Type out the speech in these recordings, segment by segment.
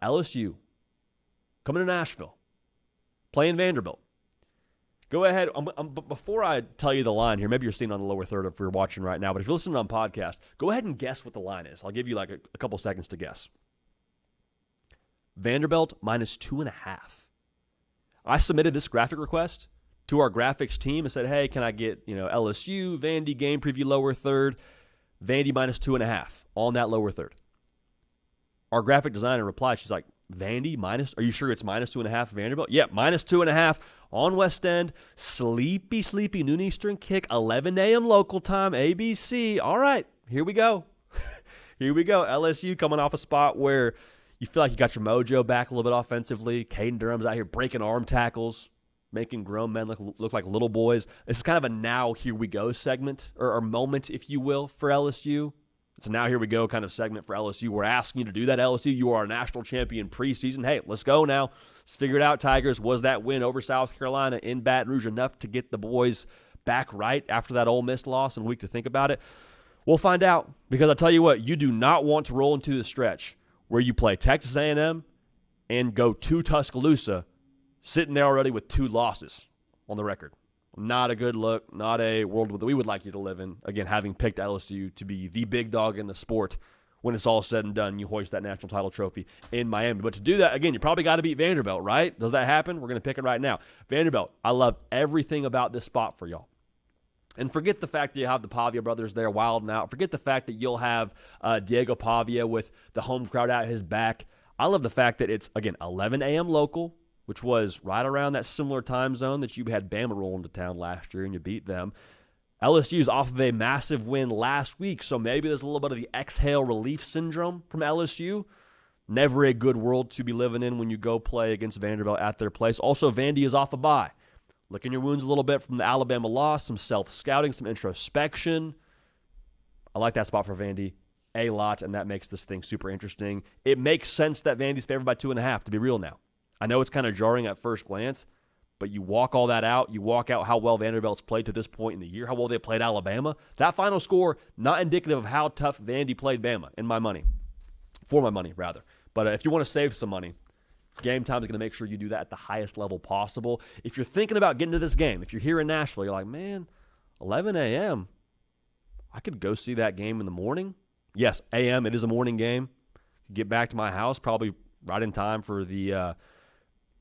LSU coming to Nashville, playing Vanderbilt. Go ahead. Before I tell you the line here, maybe you're seeing on the lower third if you're watching right now, but if you're listening on podcast, go ahead and guess what the line is. I'll give you like a couple seconds to guess. Vanderbilt -2.5. I submitted this graphic request to our graphics team and said, hey, can I get LSU, Vandy game preview lower third, Vandy -2.5 on that lower third. Our graphic designer replied, she's like, Vandy minus, are you sure it's -2.5 Vanderbilt? Yeah, -2.5 on West End. Sleepy noon Eastern kick, 11 a.m. local time, ABC. All right, here we go. Here we go. LSU coming off a spot where you feel like you got your mojo back a little bit offensively. Caden Durham's out here breaking arm tackles, making grown men look like little boys. This is kind of a now here we go segment or moment, if you will, for LSU. It's a now here we go kind of segment for LSU. We're asking you to do that, LSU. You are a national champion preseason. Hey, let's go now. Let's figure it out, Tigers. Was that win over South Carolina in Baton Rouge enough to get the boys back right after that Ole Miss loss and a week to think about it? We'll find out, because I'll tell you what, you do not want to roll into the stretch where you play Texas A&M and go to Tuscaloosa sitting there already with 2 losses on the record. Not a good look, not a world that we would like you to live in. Again, having picked LSU to be the big dog in the sport, when it's all said and done, you hoist that national title trophy in Miami. But to do that, again, you probably got to beat Vanderbilt, right? Does that happen? We're going to pick it right now. Vanderbilt, I love everything about this spot for y'all. And forget the fact that you have the Pavia brothers there wilding out. Forget the fact that you'll have Diego Pavia with the home crowd at his back. I love the fact that it's, again, 11 a.m. local, which was right around that similar time zone that you had Bama roll into town last year and you beat them. LSU's off of a massive win last week, so maybe there's a little bit of the exhale relief syndrome from LSU. Never a good world to be living in when you go play against Vanderbilt at their place. Also, Vandy is off a bye. Licking your wounds a little bit from the Alabama loss, some self-scouting, some introspection. I like that spot for Vandy a lot, and that makes this thing super interesting. It makes sense that Vandy's favored by 2.5, to be real now. I know it's kind of jarring at first glance, but you walk all that out. You walk out how well Vanderbilt's played to this point in the year, how well they played Alabama. That final score, not indicative of how tough Vandy played Bama, for my money, rather. But if you want to save some money, Game Time is going to make sure you do that at the highest level possible. If you're thinking about getting to this game, if you're here in Nashville, you're like, man, 11 a.m., I could go see that game in the morning. Yes, a.m., it is a morning game. Get back to my house probably right in time for the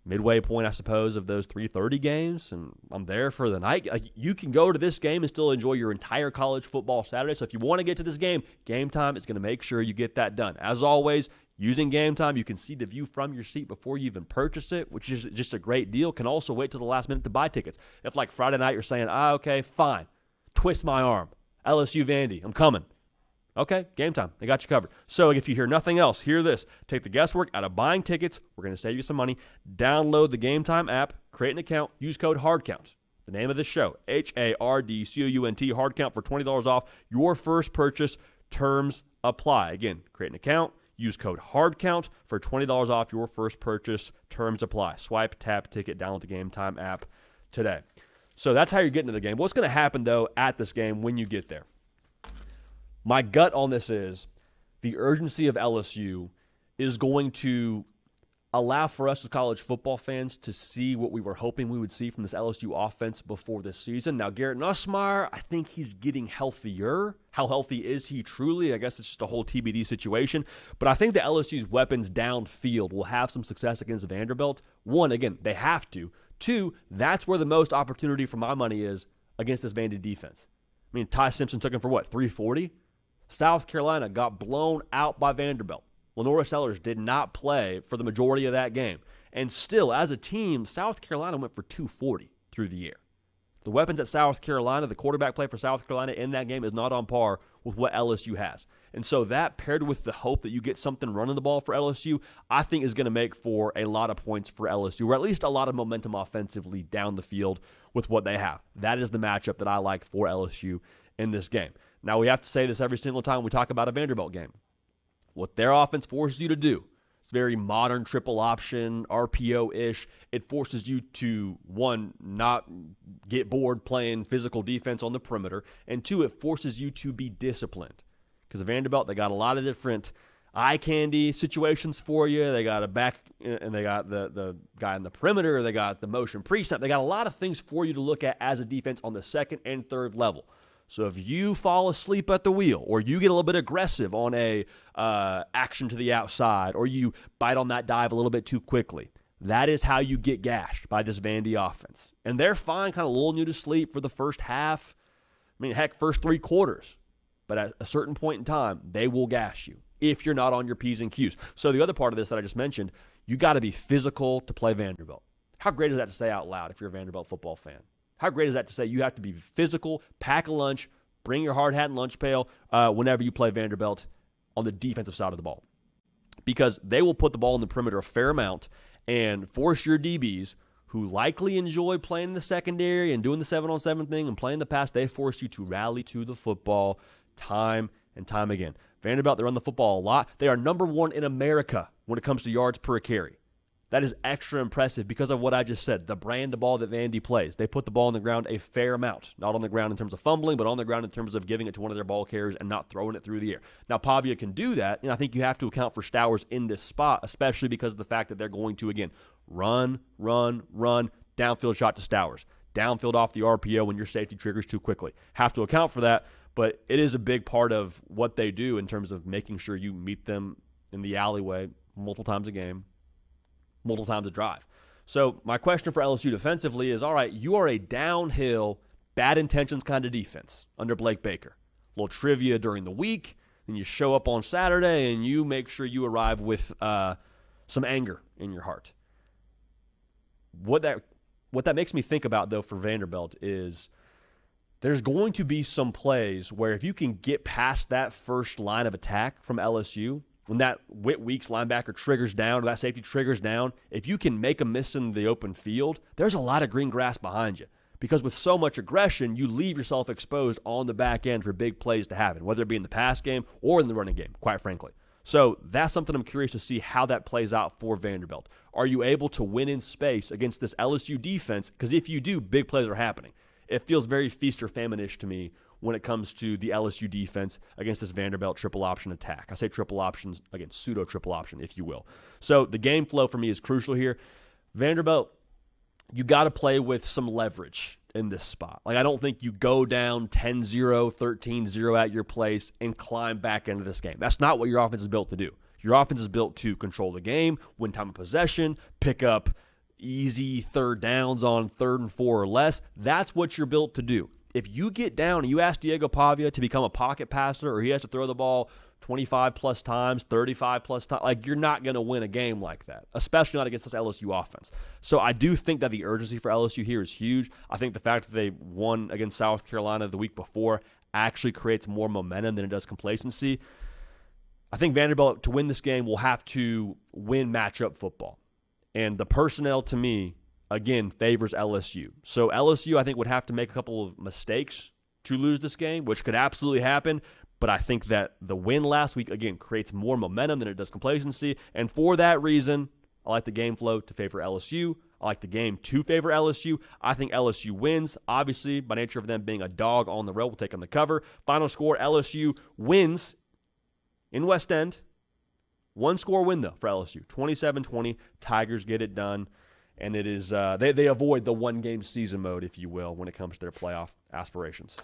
midway point, I suppose, of those 3:30 games, and I'm there for the night. Like, you can go to this game and still enjoy your entire college football Saturday. So if you want to get to this game, Game Time is going to make sure you get that done. As always, using Game Time, you can see the view from your seat before you even purchase it, which is just a great deal. Can also wait till the last minute to buy tickets. If, like, Friday night you're saying, okay, fine, twist my arm, LSU Vandy, I'm coming. Okay, Game Time. They got you covered. So if you hear nothing else, hear this. Take the guesswork out of buying tickets. We're going to save you some money. Download the Game Time app, create an account, use code HARDCOUNT. The name of this show, HARDCOUNT, HARDCOUNT for $20 off your first purchase. Terms apply. Again, create an account, use code HARDCOUNT for $20 off your first purchase. Terms apply. Swipe, tap, ticket, download the Game Time app today. So that's how you're getting to the game. What's going to happen, though, at this game when you get there? My gut on this is the urgency of LSU is going to allow for us as college football fans to see what we were hoping we would see from this LSU offense before this season. Now, Garrett Nussmeier, I think he's getting healthier. How healthy is he truly? I guess it's just a whole TBD situation. But I think that LSU's weapons downfield will have some success against Vanderbilt. One, again, they have to. Two, that's where the most opportunity for my money is against this Vandy defense. I mean, Ty Simpson took him for what, 340? South Carolina got blown out by Vanderbilt. Lenora Sellers did not play for the majority of that game. And still, as a team, South Carolina went for 240 through the year. The weapons at South Carolina, the quarterback play for South Carolina in that game is not on par with what LSU has. And so that, paired with the hope that you get something running the ball for LSU, I think is going to make for a lot of points for LSU, or at least a lot of momentum offensively down the field with what they have. That is the matchup that I like for LSU in this game. Now, we have to say this every single time we talk about a Vanderbilt game. What their offense forces you to do, it's very modern triple option, RPO-ish. It forces you to, one, not get bored playing physical defense on the perimeter, and two, it forces you to be disciplined. Because at Vanderbilt, they got a lot of different eye candy situations for you. They got a back, and they got the guy in the perimeter. They got the motion precept. They got a lot of things for you to look at as a defense on the second and third level. So if you fall asleep at the wheel, or you get a little bit aggressive on a action to the outside, or you bite on that dive a little bit too quickly, that is how you get gashed by this Vandy offense. And they're fine kind of lulling you to sleep for the first half. I mean, heck, first 3 quarters. But at a certain point in time, they will gash you if you're not on your P's and Q's. So the other part of this that I just mentioned, you got to be physical to play Vanderbilt. How great is that to say out loud if you're a Vanderbilt football fan? How great is that to say you have to be physical, pack a lunch, bring your hard hat and lunch pail whenever you play Vanderbilt on the defensive side of the ball? Because they will put the ball in the perimeter a fair amount and force your DBs, who likely enjoy playing in the secondary and doing the 7-on-7 thing and playing the pass, they force you to rally to the football time and time again. Vanderbilt, they run the football a lot. They are number 1 in America when it comes to yards per carry. That is extra impressive because of what I just said, the brand of ball that Vandy plays. They put the ball on the ground a fair amount, not on the ground in terms of fumbling, but on the ground in terms of giving it to one of their ball carriers and not throwing it through the air. Now, Pavia can do that, and I think you have to account for Stowers in this spot, especially because of the fact that they're going to, again, run, downfield shot to Stowers, downfield off the RPO when your safety triggers too quickly. Have to account for that, but it is a big part of what they do in terms of making sure you meet them in the alleyway multiple times a game, multiple times a drive. So my question for LSU defensively is, all right, you are a downhill, bad intentions kind of defense under Blake Baker. A little trivia during the week, and you show up on Saturday and you make sure you arrive with some anger in your heart. What that makes me think about, though, for Vanderbilt is there's going to be some plays where if you can get past that first line of attack from LSU, when that Whit Weeks linebacker triggers down or that safety triggers down, if you can make a miss in the open field, there's a lot of green grass behind you. Because with so much aggression, you leave yourself exposed on the back end for big plays to happen, whether it be in the pass game or in the running game, quite frankly. So that's something I'm curious to see how that plays out for Vanderbilt. Are you able to win in space against this LSU defense? Because if you do, big plays are happening. It feels very feast or famine-ish to me when it comes to the LSU defense against this Vanderbilt triple option attack. I say triple options, again, pseudo triple option, if you will. So the game flow for me is crucial here. Vanderbilt, you got to play with some leverage in this spot. Like, I don't think you go down 10-0, 13-0 at your place and climb back into this game. That's not what your offense is built to do. Your offense is built to control the game, win time of possession, pick up easy third downs on 3rd and 4 or less. That's what you're built to do. If you get down and you ask Diego Pavia to become a pocket passer, or he has to throw the ball 25-plus times, 35-plus times, like, you're not going to win a game like that, especially not against this LSU offense. So I do think that the urgency for LSU here is huge. I think the fact that they won against South Carolina the week before actually creates more momentum than it does complacency. I think Vanderbilt, to win this game, will have to win matchup football. And the personnel, to me, again, favors LSU. So LSU, I think, would have to make a couple of mistakes to lose this game, which could absolutely happen. But I think that the win last week, again, creates more momentum than it does complacency. And for that reason, I like the game flow to favor LSU. I like the game to favor LSU. I think LSU wins. Obviously, by nature of them being a dog on the road, we'll take them the cover. Final score, LSU wins in West End. One-score win, though, for LSU. 27-20. Tigers get it done. And it is they avoid the one-game season mode, if you will, when it comes to their playoff aspirations.